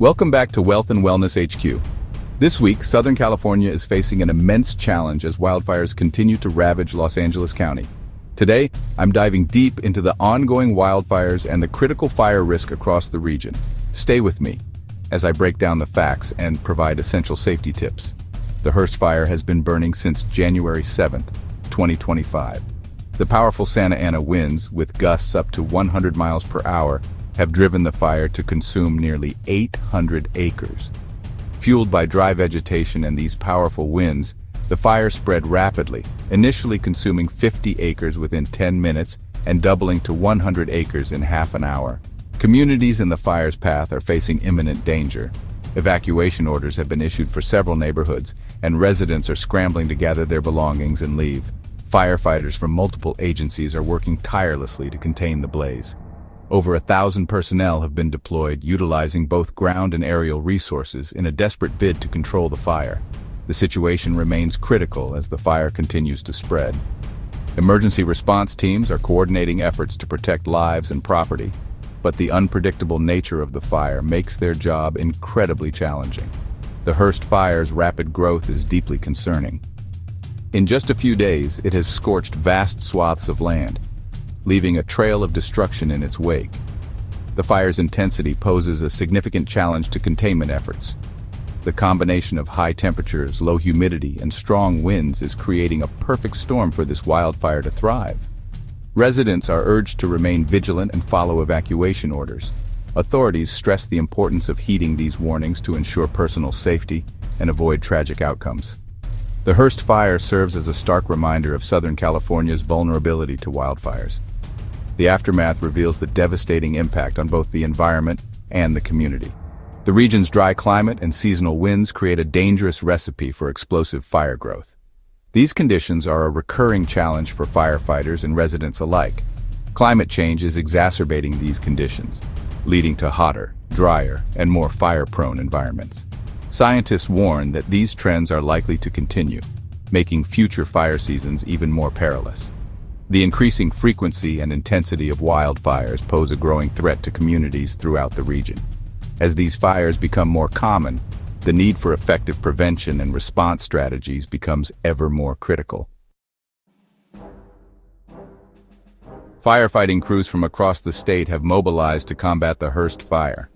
Welcome back to Wealth and Wellness HQ. This week, Southern California is facing an immense challenge as wildfires continue to ravage Los Angeles County. Today, I'm diving deep into the ongoing wildfires and the critical fire risk across the region. Stay with me as I break down the facts and provide essential safety tips. The Hearst fire has been burning since January 7th, 2025. The powerful Santa Ana winds, with gusts up to 100 miles per hour, have driven the fire to consume nearly 800 acres. Fueled by dry vegetation and these powerful winds, the fire spread rapidly, initially consuming 50 acres within 10 minutes and doubling to 100 acres in half an hour. Communities in the fire's path are facing imminent danger. Evacuation orders have been issued for several neighborhoods, and residents are scrambling to gather their belongings and leave. Firefighters from multiple agencies are working tirelessly to contain the blaze. Over 1,000 personnel have been deployed, utilizing both ground and aerial resources in a desperate bid to control the fire. The situation remains critical as the fire continues to spread. Emergency response teams are coordinating efforts to protect lives and property, but the unpredictable nature of the fire makes their job incredibly challenging. The Hearst fire's rapid growth is deeply concerning. In just a few days, it has scorched vast swaths of land, leaving a trail of destruction in its wake. The fire's intensity poses a significant challenge to containment efforts. The combination of high temperatures, low humidity, and strong winds is creating a perfect storm for this wildfire to thrive. Residents are urged to remain vigilant and follow evacuation orders. Authorities stress the importance of heeding these warnings to ensure personal safety and avoid tragic outcomes. The Hearst fire serves as a stark reminder of Southern California's vulnerability to wildfires. The aftermath reveals the devastating impact on both the environment and the community. The region's dry climate and seasonal winds create a dangerous recipe for explosive fire growth. These conditions are a recurring challenge for firefighters and residents alike. Climate change is exacerbating these conditions, leading to hotter, drier, and more fire-prone environments. Scientists warn that these trends are likely to continue, making future fire seasons even more perilous. The increasing frequency and intensity of wildfires pose a growing threat to communities throughout the region. As these fires become more common, the need for effective prevention and response strategies becomes ever more critical. Firefighting crews from across the state have mobilized to combat the Hearst fire.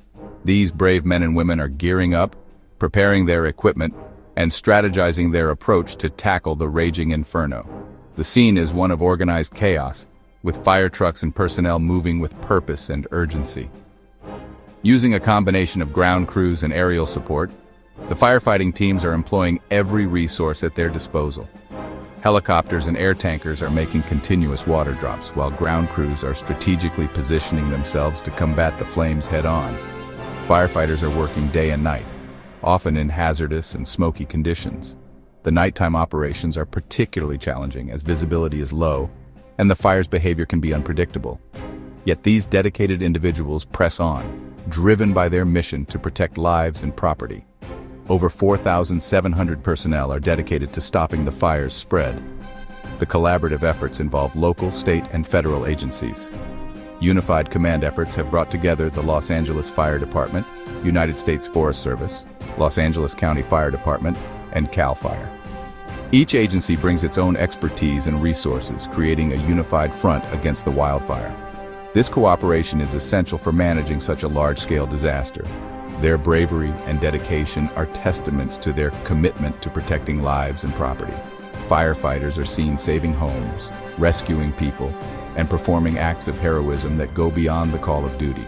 These brave men and women are gearing up, preparing their equipment, and strategizing their approach to tackle the raging inferno. The scene is one of organized chaos, with fire trucks and personnel moving with purpose and urgency. Using a combination of ground crews and aerial support, the firefighting teams are employing every resource at their disposal. Helicopters and air tankers are making continuous water drops, while ground crews are strategically positioning themselves to combat the flames head-on. Firefighters are working day and night, often in hazardous and smoky conditions. The nighttime operations are particularly challenging as visibility is low and the fire's behavior can be unpredictable. Yet these dedicated individuals press on, driven by their mission to protect lives and property. Over 4,700 personnel are dedicated to stopping the fire's spread. The collaborative efforts involve local, state, and federal agencies. Unified command efforts have brought together the Los Angeles Fire Department, United States Forest Service, Los Angeles County Fire Department, and CAL FIRE. Each agency brings its own expertise and resources, creating a unified front against the wildfire. This cooperation is essential for managing such a large-scale disaster. Their bravery and dedication are testaments to their commitment to protecting lives and property. Firefighters are seen saving homes, rescuing people, and performing acts of heroism that go beyond the call of duty.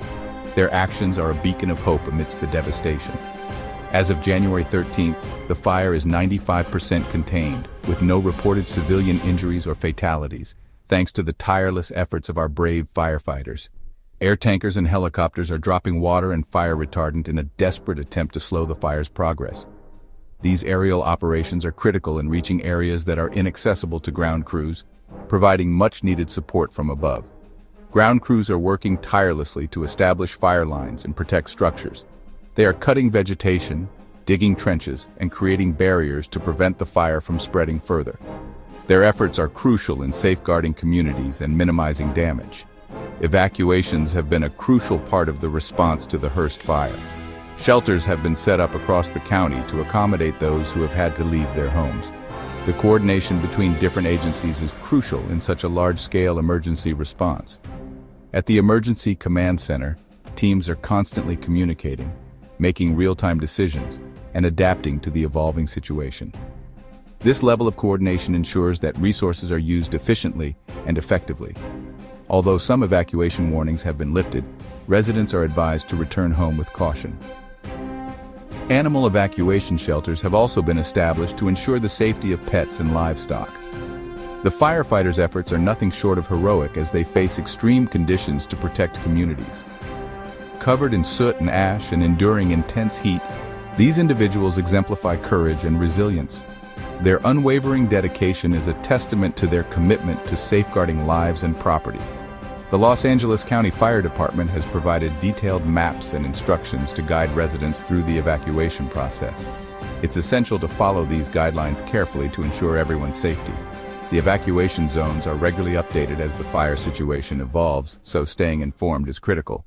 Their actions are a beacon of hope amidst the devastation. As of January 13th, the fire is 95% contained, with no reported civilian injuries or fatalities, thanks to the tireless efforts of our brave firefighters. Air tankers and helicopters are dropping water and fire retardant in a desperate attempt to slow the fire's progress. These aerial operations are critical in reaching areas that are inaccessible to ground crews, providing much-needed support from above. Ground crews are working tirelessly to establish fire lines and protect structures. They are cutting vegetation, digging trenches, and creating barriers to prevent the fire from spreading further. Their efforts are crucial in safeguarding communities and minimizing damage. Evacuations have been a crucial part of the response to the Hearst fire. Shelters have been set up across the county to accommodate those who have had to leave their homes. The coordination between different agencies is crucial in such a large-scale emergency response. At the Emergency Command Center, teams are constantly communicating, making real-time decisions, and adapting to the evolving situation. This level of coordination ensures that resources are used efficiently and effectively. Although some evacuation warnings have been lifted, residents are advised to return home with caution. Animal evacuation shelters have also been established to ensure the safety of pets and livestock. The firefighters' efforts are nothing short of heroic as they face extreme conditions to protect communities. Covered in soot and ash and enduring intense heat, these individuals exemplify courage and resilience. Their unwavering dedication is a testament to their commitment to safeguarding lives and property. The Los Angeles County Fire Department has provided detailed maps and instructions to guide residents through the evacuation process. It's essential to follow these guidelines carefully to ensure everyone's safety. The evacuation zones are regularly updated as the fire situation evolves, so staying informed is critical.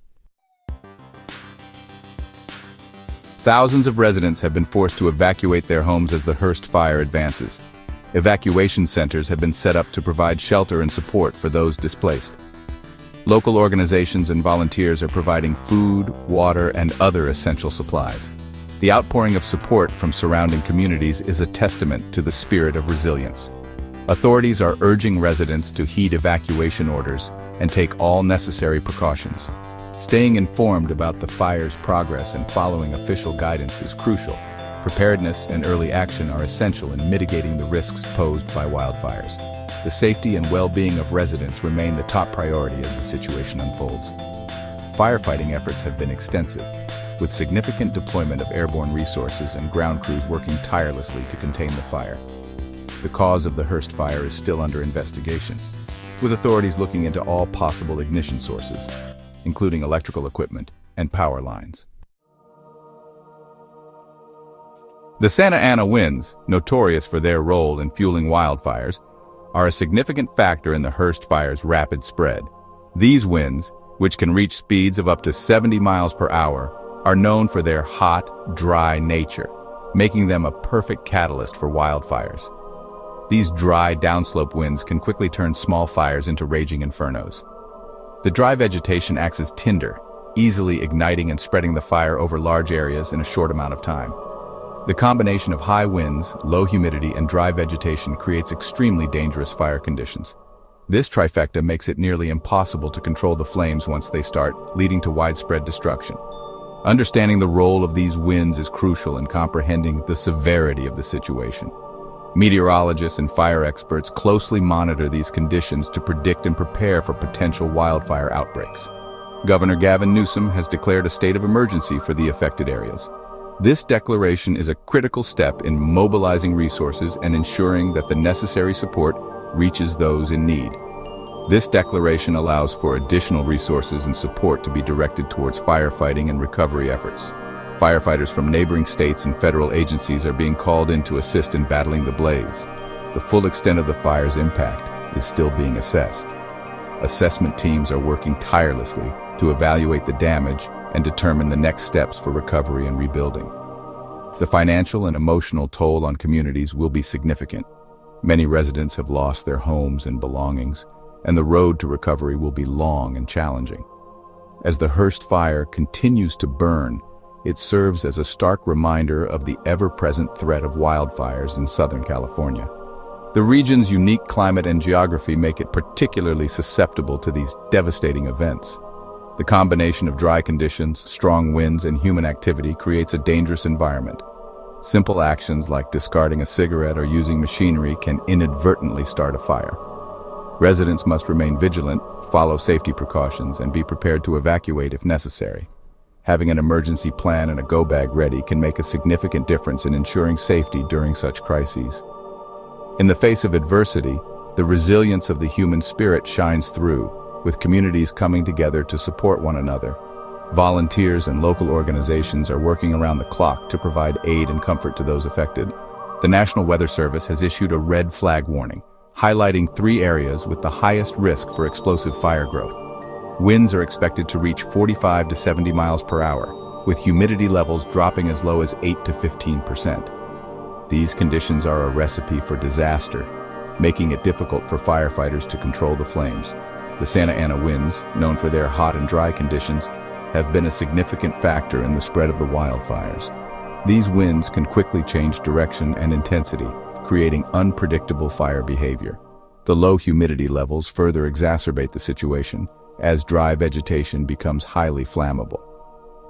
Thousands of residents have been forced to evacuate their homes as the Hearst fire advances. Evacuation centers have been set up to provide shelter and support for those displaced. Local organizations and volunteers are providing food, water, and other essential supplies. The outpouring of support from surrounding communities is a testament to the spirit of resilience. Authorities are urging residents to heed evacuation orders and take all necessary precautions. Staying informed about the fire's progress and following official guidance is crucial. Preparedness and early action are essential in mitigating the risks posed by wildfires. The safety and well-being of residents remain the top priority as the situation unfolds. Firefighting efforts have been extensive, with significant deployment of airborne resources and ground crews working tirelessly to contain the fire. The cause of the Hearst fire is still under investigation, with authorities looking into all possible ignition sources, including electrical equipment and power lines. The Santa Ana winds, notorious for their role in fueling wildfires, are a significant factor in the Hearst fire's rapid spread. These winds, which can reach speeds of up to 70 miles per hour, are known for their hot, dry nature, making them a perfect catalyst for wildfires. These dry, downslope winds can quickly turn small fires into raging infernos. The dry vegetation acts as tinder, easily igniting and spreading the fire over large areas in a short amount of time. The combination of high winds, low humidity, and dry vegetation creates extremely dangerous fire conditions. This trifecta makes it nearly impossible to control the flames once they start, leading to widespread destruction. Understanding the role of these winds is crucial in comprehending the severity of the situation. Meteorologists and fire experts closely monitor these conditions to predict and prepare for potential wildfire outbreaks. Governor Gavin Newsom has declared a state of emergency for the affected areas. This declaration is a critical step in mobilizing resources and ensuring that the necessary support reaches those in need. This declaration allows for additional resources and support to be directed towards firefighting and recovery efforts. Firefighters from neighboring states and federal agencies are being called in to assist in battling the blaze. The full extent of the fire's impact is still being assessed. Assessment teams are working tirelessly to evaluate the damage and determine the next steps for recovery and rebuilding. The financial and emotional toll on communities will be significant. Many residents have lost their homes and belongings, and the road to recovery will be long and challenging. As the Hearst fire continues to burn, it serves as a stark reminder of the ever-present threat of wildfires in Southern California. The region's unique climate and geography make it particularly susceptible to these devastating events. The combination of dry conditions, strong winds, and human activity creates a dangerous environment. Simple actions like discarding a cigarette or using machinery can inadvertently start a fire. Residents must remain vigilant, follow safety precautions, and be prepared to evacuate if necessary. Having an emergency plan and a go-bag ready can make a significant difference in ensuring safety during such crises. In the face of adversity, the resilience of the human spirit shines through, with communities coming together to support one another. Volunteers and local organizations are working around the clock to provide aid and comfort to those affected. The National Weather Service has issued a red flag warning, highlighting 3 areas with the highest risk for explosive fire growth. Winds are expected to reach 45 to 70 miles per hour, with humidity levels dropping as low as 8 to 15%. These conditions are a recipe for disaster, making it difficult for firefighters to control the flames. The Santa Ana winds, known for their hot and dry conditions, have been a significant factor in the spread of the wildfires. These winds can quickly change direction and intensity, creating unpredictable fire behavior. The low humidity levels further exacerbate the situation, as dry vegetation becomes highly flammable.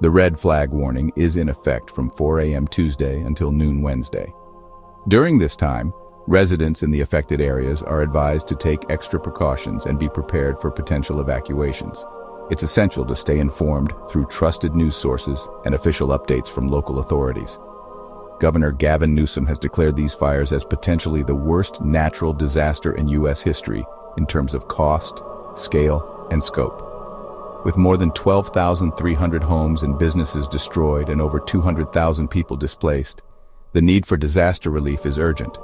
The red flag warning is in effect from 4 a.m. Tuesday until noon Wednesday. During this time, residents in the affected areas are advised to take extra precautions and be prepared for potential evacuations. It's essential to stay informed through trusted news sources and official updates from local authorities. Governor Gavin Newsom has declared these fires as potentially the worst natural disaster in U.S. history in terms of cost, scale, and scope. With more than 12,300 homes and businesses destroyed and over 200,000 people displaced, the need for disaster relief is urgent.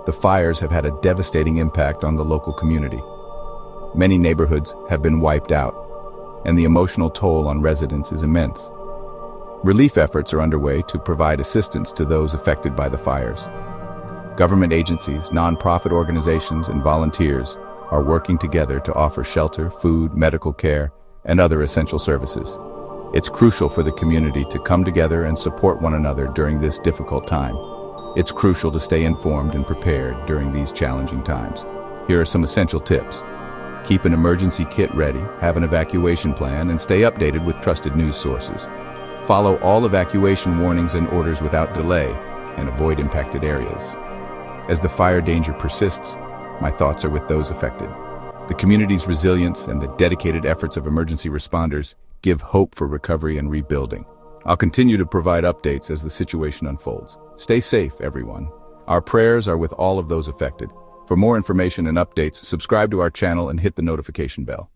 The fires have had a devastating impact on the local community. Many neighborhoods have been wiped out, and the emotional toll on residents is immense. Relief efforts are underway to provide assistance to those affected by the fires. Government agencies, nonprofit organizations, and volunteers are working together to offer shelter, food, medical care, and other essential services. It's crucial for the community to come together and support one another during this difficult time. It's crucial to stay informed and prepared during these challenging times. Here are some essential tips. Keep an emergency kit ready, have an evacuation plan, and stay updated with trusted news sources. Follow all evacuation warnings and orders without delay, and avoid impacted areas. As the fire danger persists, my thoughts are with those affected. The community's resilience and the dedicated efforts of emergency responders give hope for recovery and rebuilding. I'll continue to provide updates as the situation unfolds. Stay safe, everyone. Our prayers are with all of those affected. For more information and updates, subscribe to our channel and hit the notification bell.